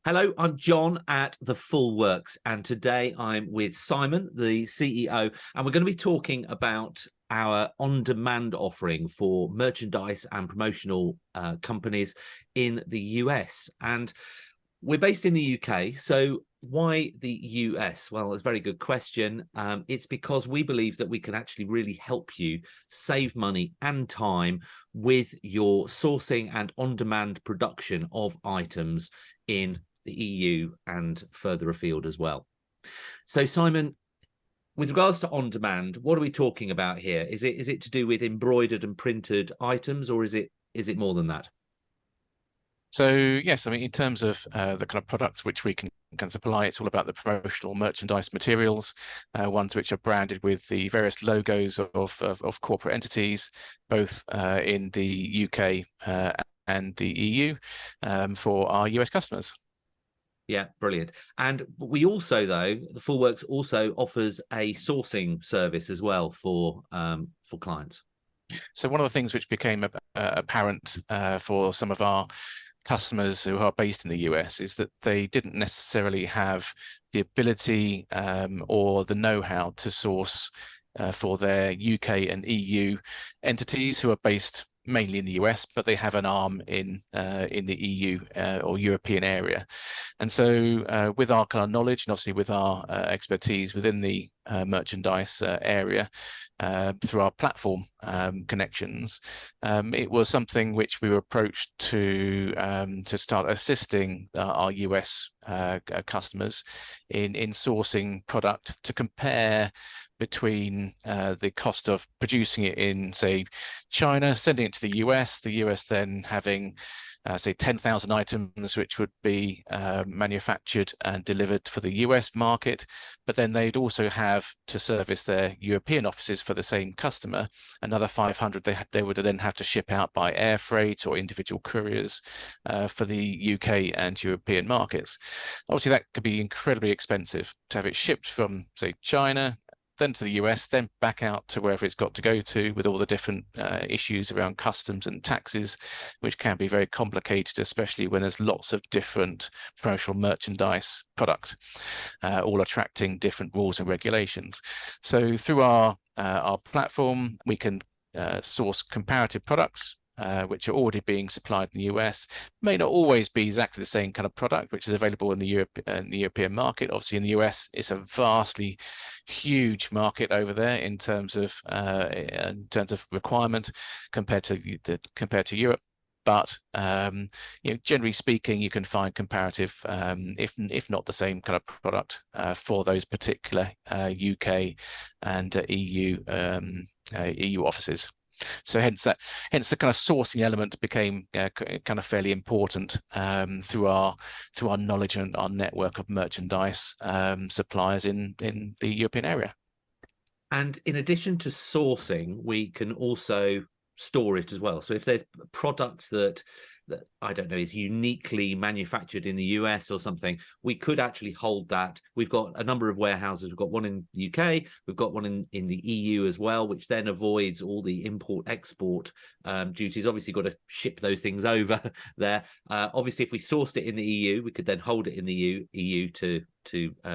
Hello, I'm John at TheFullWorks, and today I'm with Simon, the CEO, and we're going to be talking about our on-demand offering for merchandise and promotional companies in the US. And we're based in the UK, so why the US? Well, it's a very good question. It's because we believe that we can actually really help you save money and time with your sourcing and on-demand production of items in the EU and further afield as well. So, Simon, with regards to on demand, what are we talking about here? Is it to do with embroidered and printed items, or is it more than that? So yes, I mean, in terms of the kind of products which we can supply, it's all about the promotional merchandise materials, ones which are branded with the various logos of corporate entities, both in the UK and the EU, for our US customers. Yeah, brilliant. And we also, though, TheFullWorks also offers a sourcing service as well for clients. So one of the things which became apparent for some of our customers who are based in the US is that they didn't necessarily have the ability or the know-how to source for their UK and EU entities who are based mainly in the US, but they have an arm in the EU or European area. And so with our kind of knowledge and obviously with our expertise within the merchandise area through our platform connections, it was something which we were approached to start assisting our US customers in sourcing product to compare between the cost of producing it in, say, China, sending it to the US then having, say, 10,000 items which would be manufactured and delivered for the US market, but then they'd also have to service their European offices for the same customer. Another 500 they would then have to ship out by air freight or individual couriers for the UK and European markets. Obviously, that could be incredibly expensive to have it shipped from, say, China, then to the US, then back out to wherever it's got to go to, with all the different issues around customs and taxes, which can be very complicated, especially when there's lots of different promotional merchandise product, all attracting different rules and regulations. So through our platform, we can source comparative products which are already being supplied in the US. May not always be exactly the same kind of product which is available in the European market. Obviously, in the US, it's a vastly huge market over there in terms of requirement compared to Europe. But generally speaking, you can find comparative, if not the same kind of product for those particular UK and EU offices. So hence the kind of sourcing element became kind of fairly important through our knowledge and our network of merchandise suppliers in the European area. And in addition to sourcing, we can also store it as well. So if there's products that I don't know is uniquely manufactured in the US or something, we could actually hold that. We've got a number of warehouses. We've got one in the UK, we've got one in the EU as well, which then avoids all the import-export duties. Obviously, got to ship those things over there. Obviously, if we sourced it in the EU, we could then hold it in the EU to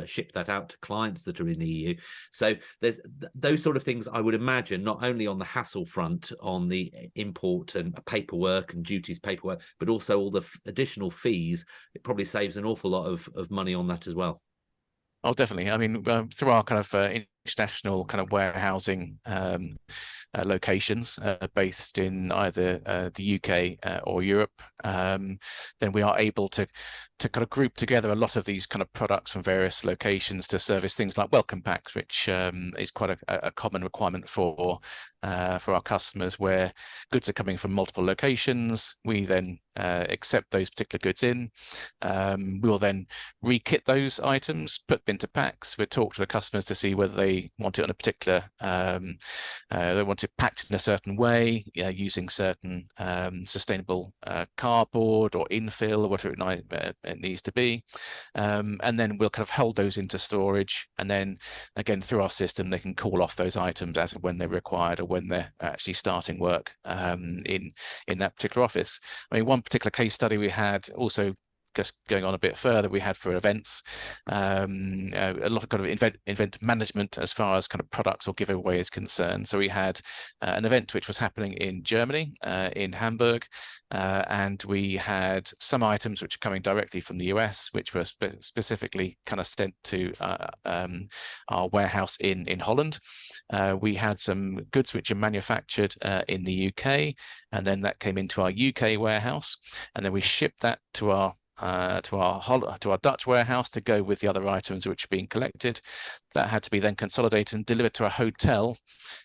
ship that out to clients that are in the EU. So there's those sort of things, I would imagine, not only on the hassle front, on the import and paperwork and duties paperwork, but also all the additional fees. It probably saves an awful lot of money on that as well. Oh, definitely. I mean, through our kind of international kind of warehousing locations based in either the UK or Europe, then we are able to kind of group together a lot of these kind of products from various locations to service things like welcome packs, which is quite a common requirement for our customers, where goods are coming from multiple locations. We then accept those particular goods in. We will then re-kit those items, put them into packs. We'll talk to the customers to see whether they want it on a particular, they want it packed in a certain way, using certain sustainable cardboard or infill or whatever it needs to be. And then we'll kind of hold those into storage. And then again, through our system, they can call off those items as and when they're required or when they're actually starting work in that particular office. I mean, one particular case study we had also just going on a bit further, we had for events, a lot of kind of event management as far as kind of products or giveaway is concerned. So we had an event which was happening in Germany, in Hamburg, and we had some items which are coming directly from the US, which were specifically kind of sent to our warehouse in Holland. We had some goods which are manufactured in the UK, and then that came into our UK warehouse, and then we shipped that to our Dutch warehouse to go with the other items which are being collected. That had to be then consolidated and delivered to a hotel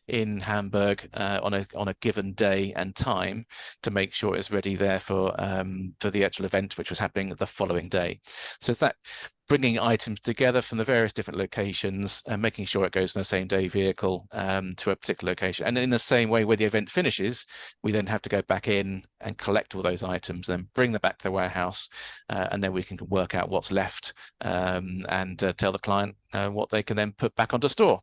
in Hamburg on a given day and time to make sure it's ready there for the actual event, which was happening the following day. So that bringing items together from the various different locations and making sure it goes in the same day vehicle to a particular location. And in the same way, where the event finishes, we then have to go back in and collect all those items, then bring them back to the warehouse, and then we can work out what's left and tell the client what they can then put back onto store.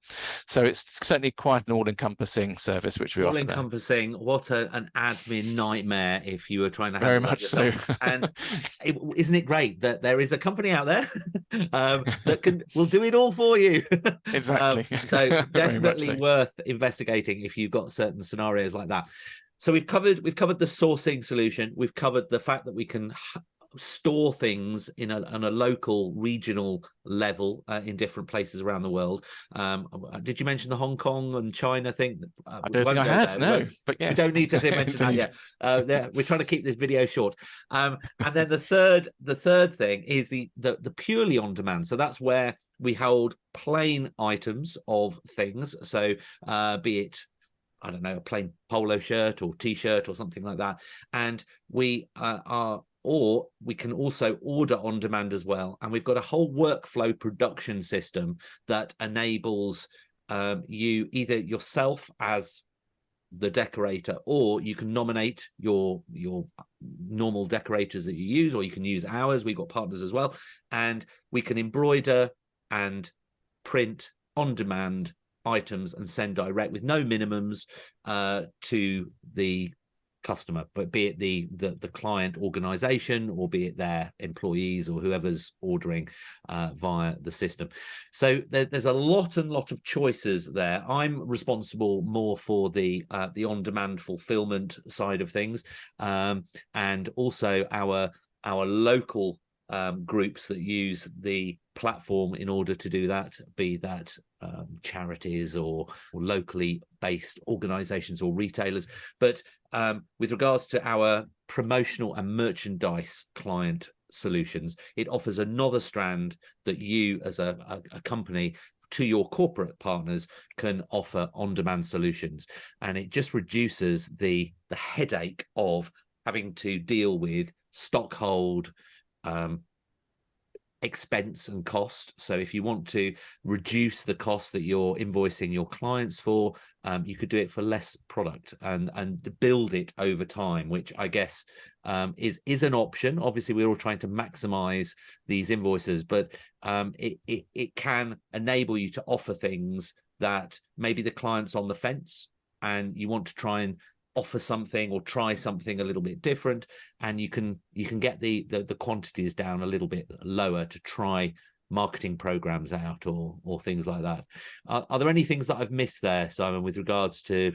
So it's certainly quite an all-encompassing service which we offer. All-encompassing. What an admin nightmare if you were trying to handle Very much that yourself. so. And isn't it great that there is a company out there that will do it all for you? Exactly. So definitely so. worth investigating if you've got certain scenarios like that. So we've covered the sourcing solution. We've covered the fact that we can store things on a local, regional level in different places around the world. Did you mention the Hong Kong and China thing? I don't think I had, no, but yes. We don't need to mention that yet. We're trying to keep this video short. And then the third thing is the purely on demand. So that's where we hold plain items of things. So be it, I don't know, a plain polo shirt or t-shirt or something like that. And we or we can also order on demand as well. And we've got a whole workflow production system that enables you, either yourself as the decorator, or you can nominate your normal decorators that you use, or you can use ours. We've got partners as well. And we can embroider and print on demand items and send direct with no minimums to the customer, but be it the client organization, or be it their employees, or whoever's ordering via the system. So there's a lot of choices there. I'm responsible more for the on-demand fulfillment side of things, and also our local groups that use the platform in order to do that, be that charities or locally based organizations or retailers. But with regards to our promotional and merchandise client solutions, it offers another strand that you as a company to your corporate partners can offer on-demand solutions, and it just reduces the headache of having to deal with stock hold, expense and cost. So if you want to reduce the cost that you're invoicing your clients for, you could do it for less product and build it over time, which I guess is an option. Obviously, we're all trying to maximize these invoices, but it can enable you to offer things that maybe the client's on the fence and you want to try and offer something or try something a little bit different, and you can get the quantities down a little bit lower to try marketing programs out or things like that. Are there any things that I've missed there, Simon, with regards to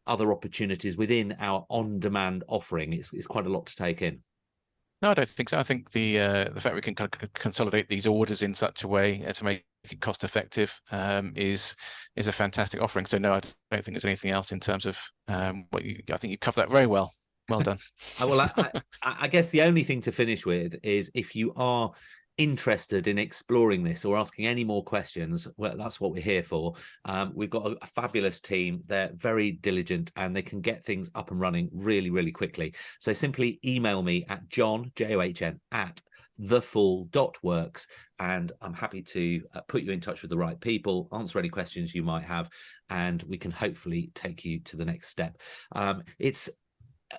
other opportunities within our on-demand offering? It's quite a lot to take in. No, I don't think so. I think the fact we can consolidate these orders in such a way to make it cost effective is a fantastic offering. So no, I don't think there's anything else in terms of I think you covered that very well. Well done. Well, I guess the only thing to finish with is, if you are interested in exploring this or asking any more questions, well, that's what we're here for. We've got a fabulous team. They're very diligent and they can get things up and running really, really quickly. So simply email me at John, John, at TheFullWorks, and I'm happy to put you in touch with the right people, answer any questions you might have, and we can hopefully take you to the next step.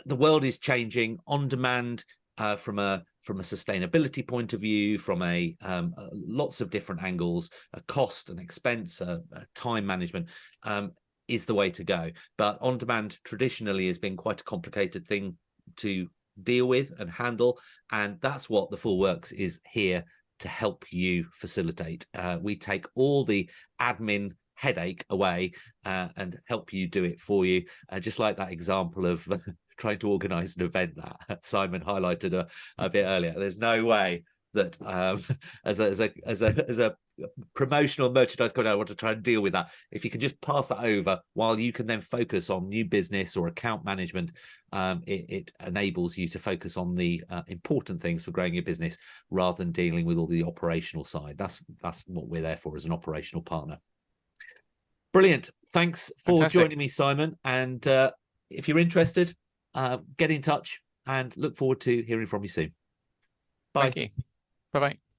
The world is changing on demand from a sustainability point of view, from lots of different angles. A cost and expense, time management is the way to go. But on demand traditionally has been quite a complicated thing to deal with and handle. And that's what TheFullWorks is here to help you facilitate. We take all the admin headache away and help you do it for you. Just like that example of trying to organize an event that Simon highlighted a bit earlier. There's no way that as a promotional merchandise company, I want to try and deal with that. If you can just pass that over while you can then focus on new business or account management, it enables you to focus on the important things for growing your business rather than dealing with all the operational side. That's what we're there for as an operational partner. Brilliant. Thanks for Fantastic. joining me, Simon. And if you're interested, get in touch and look forward to hearing from you soon. Bye. Thank you. Bye-bye.